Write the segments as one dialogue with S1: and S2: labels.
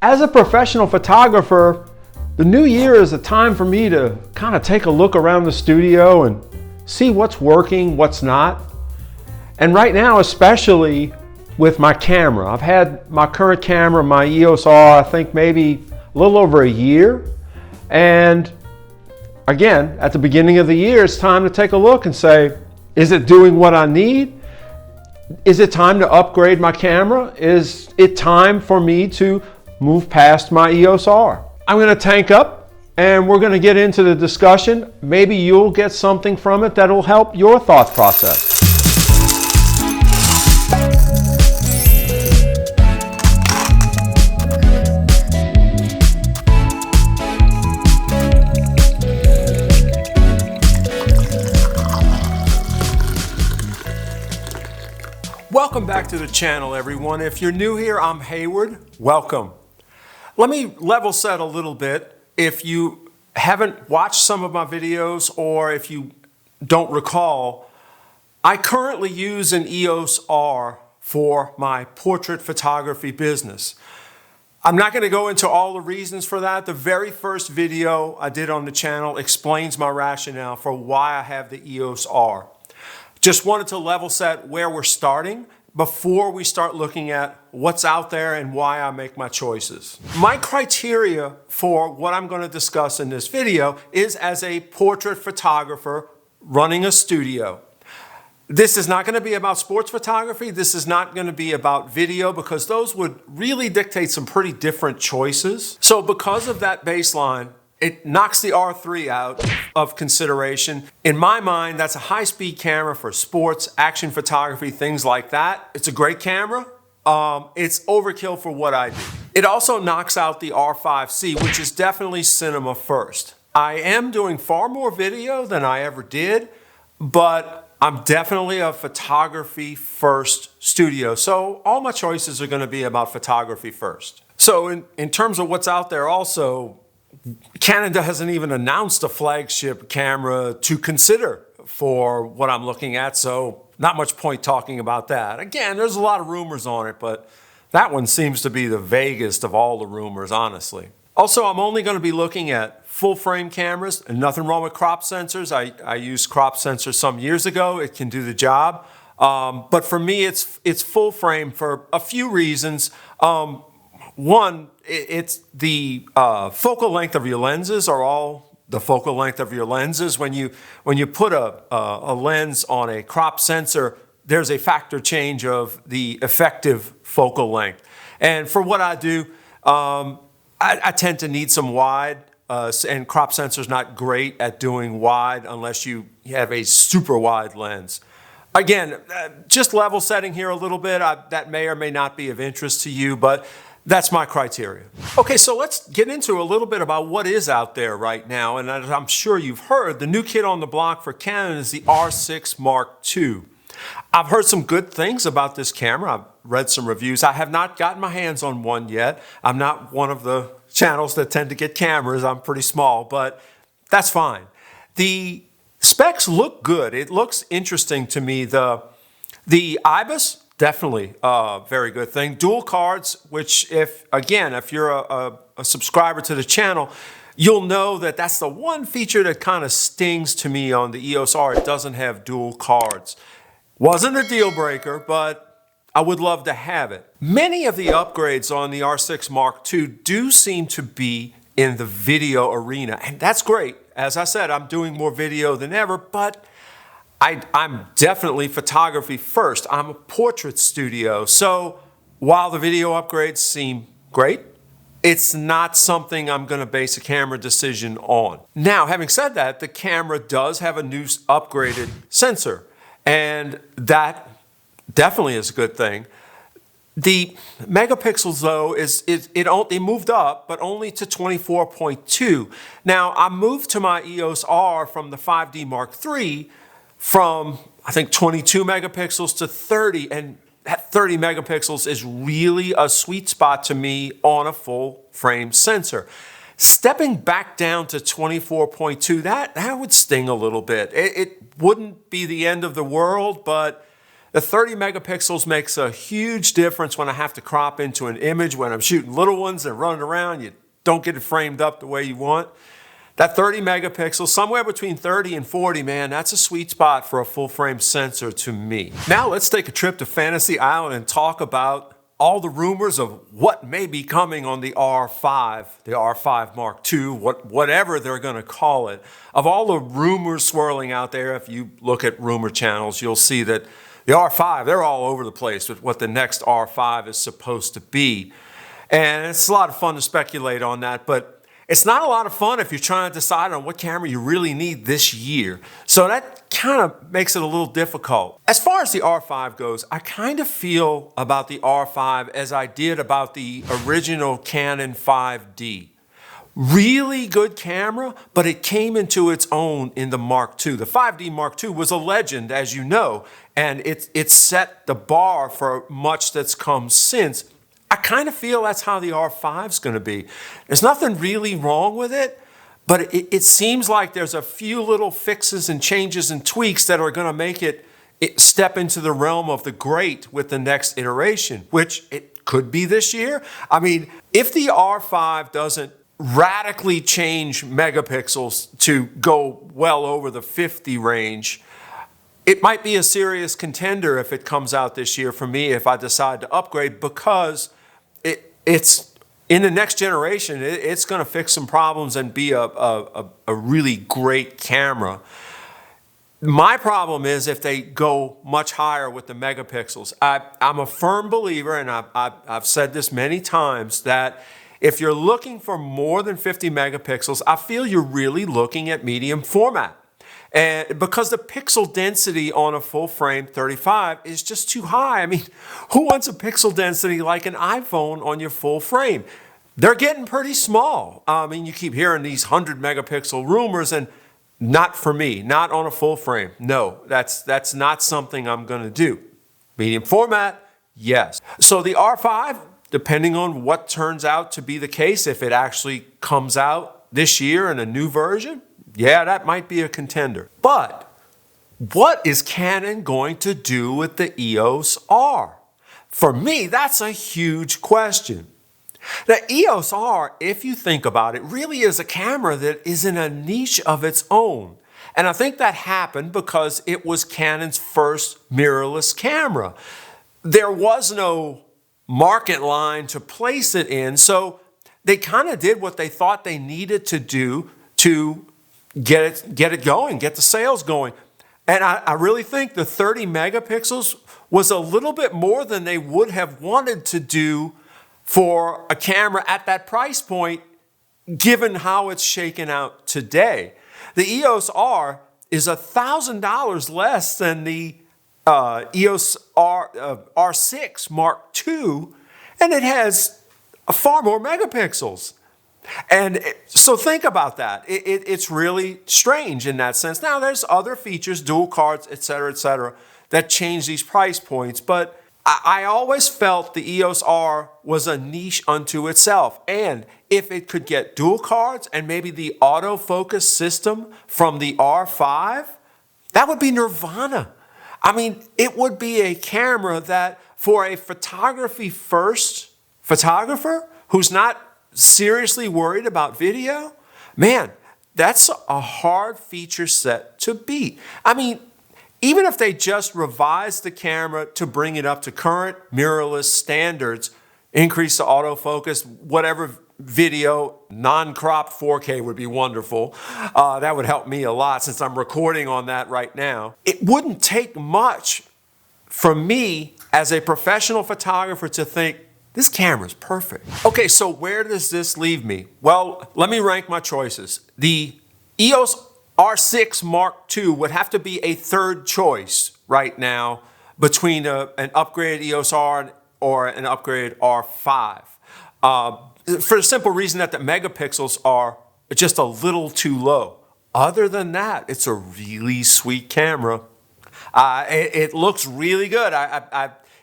S1: As a professional photographer, the new year is a time for me to kind of take a look around the studio and see what's working, what's not. And right now, especially with my camera, I've had my current camera, my EOS R, I think maybe a little over a year. And again, at the beginning of the year, it's time to take a look and say, is it doing what I need? Is it time to upgrade my camera? Is it time for me to move past my EOS R? I'm going to tank up and we're going to get into the discussion. Maybe you'll get something from it that'll help your thought process. Welcome back to the channel, everyone. If you're new here, I'm Hayward. Welcome. Let me level set a little bit. If you haven't watched some of my videos or if you don't recall, I currently use an EOS R for my portrait photography business. I'm not going to go into all the reasons for that. The very first video I did on the channel explains my rationale for why I have the EOS R. Just wanted to level set where we're starting before we start looking at what's out there and why I make my choices. My criteria for what I'm going to discuss in this video is as a portrait photographer running a studio. This is not going to be about sports photography. This is not going to be about video because those would really dictate some pretty different choices. So because of that baseline, it knocks the R3 out of consideration. In my mind, that's a high-speed camera for sports, action photography, things like that. It's a great camera. It's overkill for what I do. It also knocks out the R5C, which is definitely cinema first. I am doing far more video than I ever did, but I'm definitely a photography first studio. So all my choices are going to be about photography first. So in terms of what's out there also, Canon hasn't even announced a flagship camera to consider for what I'm looking at, so not much point talking about that. Again, there's a lot of rumors on it, but that one seems to be the vaguest of all the rumors, honestly. Also, I'm only going to be looking at full frame cameras, and nothing wrong with crop sensors. I used crop sensors some years ago. It can do the job. But for me, it's full frame for a few reasons. One, it's the focal length of your lenses are all the focal length of your lenses. When you put a lens on a crop sensor, there's a factor change of the effective focal length. And for what I do, I tend to need some wide, and crop sensor's not great at doing wide unless you have a super wide lens. Again, just level setting here a little bit, that may or may not be of interest to you, but that's my criteria. Okay, so let's get into a little bit about what is out there right now. And as I'm sure you've heard, the new kid on the block for Canon is the R6mk2. I've heard some good things about this camera. I've read some reviews. I have not gotten my hands on one yet. I'm not one of the channels that tend to get cameras. I'm pretty small, but that's fine. The specs look good. It looks interesting to me. The IBIS, definitely a very good thing. Dual cards, which if you're a subscriber to the channel, you'll know that that's the one feature that kind of stings to me on the EOS R. It doesn't have dual cards. Wasn't a deal breaker, but I would love to have it. Many of the upgrades on the R6mk2 do seem to be in the video arena, and that's great. As I said, I'm doing more video than ever, but I'm definitely photography first. I'm a portrait studio. So while the video upgrades seem great, it's not something I'm going to base a camera decision on. Now, having said that, the camera does have a new upgraded sensor, and that definitely is a good thing. The megapixels, though, it moved up, but only to 24.2. Now, I moved to my EOS R from the 5D Mark III from, I think, 22 megapixels to 30, and that 30 megapixels is really a sweet spot to me on a full frame sensor. Stepping back down to 24.2, that would sting a little bit. It wouldn't be the end of the world, but The 30 megapixels makes a huge difference when I have to crop into an image, when I'm shooting little ones and running around, you don't get it framed up the way you want. That 30 megapixels, somewhere between 30 and 40, man, that's a sweet spot for a full frame sensor to me. Now let's take a trip to Fantasy Island and talk about all the rumors of what may be coming on the R5, the R5 Mark II, whatever they're going to call it. Of all the rumors swirling out there, if you look at rumor channels, you'll see that the R5, they're all over the place with what the next R5 is supposed to be. And it's a lot of fun to speculate on that, but it's not a lot of fun if you're trying to decide on what camera you really need this year. So that kind of makes it a little difficult. As far as the R5 goes, I kind of feel about the R5 as I did about the original Canon 5D. Really good camera, but it came into its own in the Mark II. The 5D Mark II was a legend, as you know, and it set the bar for much that's come since. I kind of feel that's how the R5 is going to be. There's nothing really wrong with it, but it seems like there's a few little fixes and changes and tweaks that are going to make it step into the realm of the great with the next iteration, which it could be this year. I mean, if the R5 doesn't radically change megapixels to go well over the 50 range, it might be a serious contender if it comes out this year for me if I decide to upgrade, because it's in the next generation, it's going to fix some problems and be a really great camera. My problem is if they go much higher with the megapixels. I'm a firm believer, and I've said this many times, that if you're looking for more than 50 megapixels, I feel you're really looking at medium format. And because the pixel density on a full frame 35 is just too high. I mean, who wants a pixel density like an iPhone on your full frame? They're getting pretty small. I mean, you keep hearing these 100 megapixel rumors, and not for me, not on a full frame. No, that's not something I'm going to do. Medium format, yes. So the R5, depending on what turns out to be the case, if it actually comes out this year in a new version, yeah, that might be a contender. But what is Canon going to do with the EOS R? For me, that's a huge question. The EOS R, if you think about it, really is a camera that is in a niche of its own. And I think that happened because it was Canon's first mirrorless camera. There was no market line to place it in, so they kind of did what they thought they needed to do to get it going, get the sales going. And I really think the 30 megapixels was a little bit more than they would have wanted to do for a camera at that price point, given how it's shaken out today. The EOS R is $1,000 less than the EOS R, R6 Mark II, and it has far more megapixels. And so think about that. It's really strange in that sense. Now, there's other features, dual cards, et cetera, that change these price points. But I always felt the EOS R was a niche unto itself. And if it could get dual cards and maybe the autofocus system from the R5, that would be nirvana. I mean, it would be a camera that for a photography-first photographer who's not seriously worried about video, man, that's a hard feature set to beat. I mean, even if they just revise the camera to bring it up to current mirrorless standards, increase the autofocus, whatever video, non-cropped 4K would be wonderful. That would help me a lot since I'm recording on that right now. It wouldn't take much for me as a professional photographer to think, this camera's perfect. Okay, so where does this leave me? Well, let me rank my choices. The EOS R6 Mark II would have to be a third choice right now between an upgraded EOS R or an upgraded R5. For the simple reason that the megapixels are just a little too low. Other than that, it's a really sweet camera. It looks really good.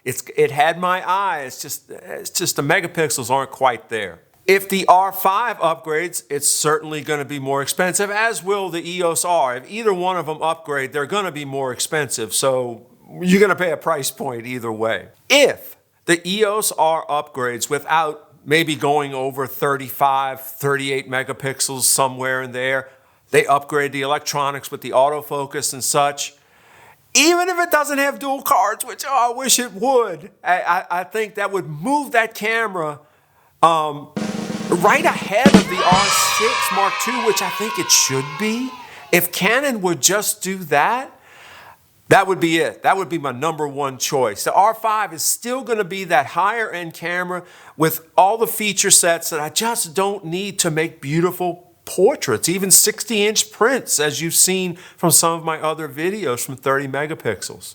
S1: It had my eye. It's just the megapixels aren't quite there. If the R5 upgrades, it's certainly going to be more expensive, as will the EOS R. If either one of them upgrade, they're going to be more expensive. So you're gonna pay a price point either way. If the EOS R upgrades without maybe going over 35, 38 megapixels somewhere in there, they upgrade the electronics with the autofocus and such, even if it doesn't have dual cards, which I wish it would, I think that would move that camera right ahead of the R6 Mark II, which I think it should be. If Canon would just do that, that would be it. That would be my number one choice. The R5 is still going to be that higher end camera with all the feature sets that I just don't need to make beautiful portraits, even 60-inch prints, as you've seen from some of my other videos from 30 megapixels.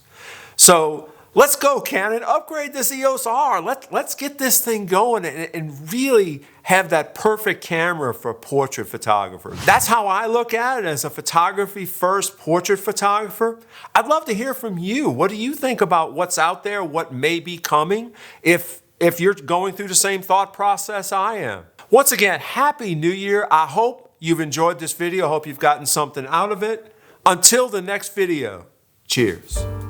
S1: So let's go, Canon. Upgrade this EOS R. Let's get this thing going and really have that perfect camera for portrait photographers. That's how I look at it as a photography-first portrait photographer. I'd love to hear from you. What do you think about what's out there, what may be coming, if you're going through the same thought process I am? Once again, Happy New Year. I hope you've enjoyed this video. I hope you've gotten something out of it. Until the next video, cheers.